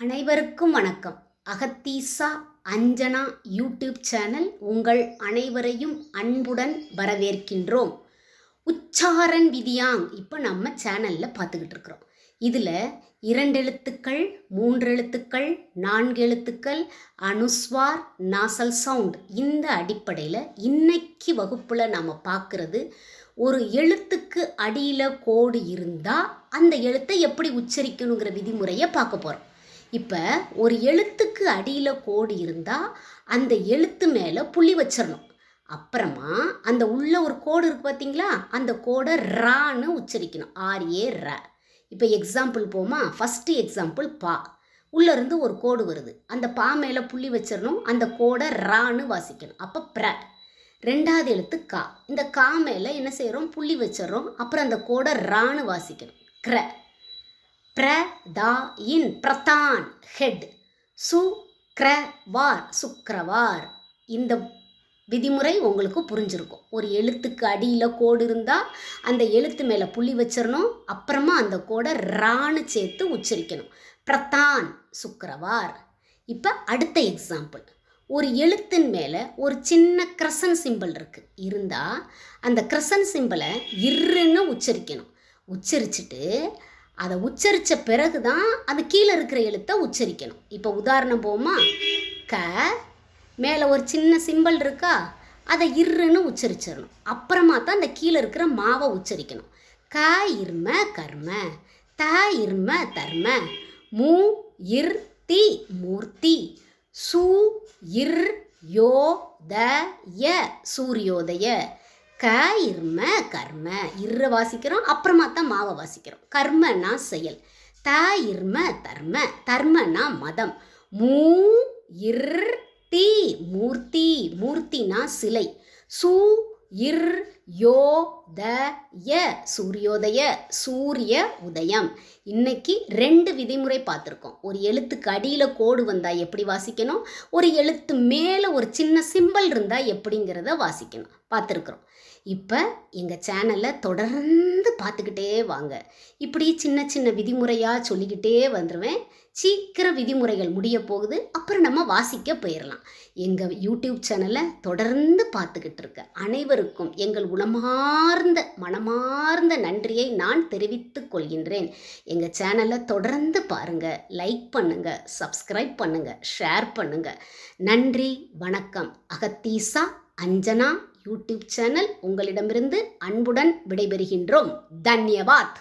அனைவருக்கும் வணக்கம். அகத்தீசா Anjana YouTube channel உங்கள் அனைவரையும் அன்புடன் வரவேற்கின்றோம். உச்சாரண் விதியாங் இப்போ நம்ம சேனலில் பார்த்துக்கிட்டு இருக்கிறோம். இதில் 2 எழுத்துக்கள், 3 எழுத்துக்கள், 4 எழுத்துக்கள், அனுஸ்வார், நாசல் சவுண்ட், இந்த அடிப்படையில் இன்னைக்கு வகுப்பில் நாம் பார்க்குறது, ஒரு எழுத்துக்கு அடியில் கோடு இருந்தால் அந்த எழுத்தை எப்படி உச்சரிக்கணுங்கிற விதிமுறையை பார்க்க போகிறோம். இப்போ ஒரு எழுத்துக்கு அடியில் கோடு இருந்தால் அந்த எழுத்து மேலே புள்ளி வச்சிடணும். அப்புறமா அந்த உள்ள ஒரு கோடு இருக்குது பார்த்தீங்களா, அந்த கோடை ரான்னு உச்சரிக்கணும். ஆர்ஏ ர. இப்போ எக்ஸாம்பிள் போமா. ஃபஸ்ட்டு எக்ஸாம்பிள் பா. உள்ளேருந்து ஒரு கோடு வருது, அந்த பா மேலே புள்ளி வச்சிடணும், அந்த கோடை ரான்னு வாசிக்கணும். அப்போ ப்ர. 2வது எழுத்து கா. இந்த கா மேலே என்ன செய்கிறோம், புள்ளி வச்சிடறோம், அப்புறம் அந்த கோடை ரான்னு வாசிக்கணும். க்ர. பிரதான், பிரதான் ஹெட். சுக்ரவார், சுக்ரவார். இந்த விதிமுறை உங்களுக்கு புரிஞ்சிருக்கும். ஒரு எழுத்துக்கு அடியில் கோடு இருந்தால் அந்த எழுத்து மேலே புள்ளி வச்சிடணும், அப்புறமா அந்த கோடை ரான்னு சேர்த்து உச்சரிக்கணும். பிரதான், சுக்ரவார். இப்போ அடுத்த எக்ஸாம்பிள். ஒரு எழுத்தின் மேலே ஒரு சின்ன கிரசன் சிம்பிள் இருந்தால் அந்த கிரசன் சிம்பிளை இர்ன்னு உச்சரிக்கணும். உச்சரிச்சுட்டு அதை உச்சரித்த பிறகு தான் அது கீழே இருக்கிற எழுத்தை உச்சரிக்கணும். இப்போ உதாரணம் போமா. க மேலே ஒரு சின்ன சிம்பிள் இருக்கா, அதை இர்ன்னு உச்சரிச்சிடணும், அப்புறமா தான் அந்த கீழே இருக்கிற மாவை உச்சரிக்கணும். க இர்ம கர்ம, த இர்ம தர்ம, மூ இர் தி மூர்த்தி, சு இர் யோ த ய சூரியோதய. க இர்ம கர்ம, இர்ற வாசிக்கிறோம், அப்புறமா தான் மாவை வாசிக்கிறோம். கர்மனா செயல். த இர்ம தர்ம, தர்மனா மதம். மூ இர் தி மூர்த்தி, மூர்த்தினா சிலை. சு இர் யோ த ய சூரியோதய, சூரிய உதயம். இன்னைக்கு 2 விதிமுறை பார்த்துருக்கோம். ஒரு எழுத்துக்கு அடியில் கோடு வந்தால் எப்படி வாசிக்கணும், ஒரு எழுத்து மேலே ஒரு சின்ன சிம்பிள் இருந்தால் எப்படிங்கிறத வாசிக்கணும் பார்த்துருக்குறோம். இப்போ எங்கள் சேனலை தொடர்ந்து பார்த்துக்கிட்டே வாங்க. இப்படி சின்ன சின்ன விதிமுறையாக சொல்லிக்கிட்டே வந்துடுவேன். சீக்கிரம் விதிமுறைகள் முடிய போகுது, அப்புறம் நம்ம வாசிக்க போயிடலாம். எங்கள் யூடியூப் சேனலை தொடர்ந்து பார்த்துக்கிட்டு இருக்க அனைவருக்கும் எங்கள் மனமார்ந்த நன்றியை நான் தெரிவித்துக் கொள்கின்றேன். எங்கள் சேனலை தொடர்ந்து பாருங்கள், லைக் பண்ணுங்கள், சப்ஸ்கிரைப் பண்ணுங்கள், ஷேர் பண்ணுங்கள். நன்றி, வணக்கம். அகத்தீசா அஞ்சனா யூடியூப் சேனல் உங்களிடமிருந்து அன்புடன் விடைபெறுகின்றோம். தன்யவாத்.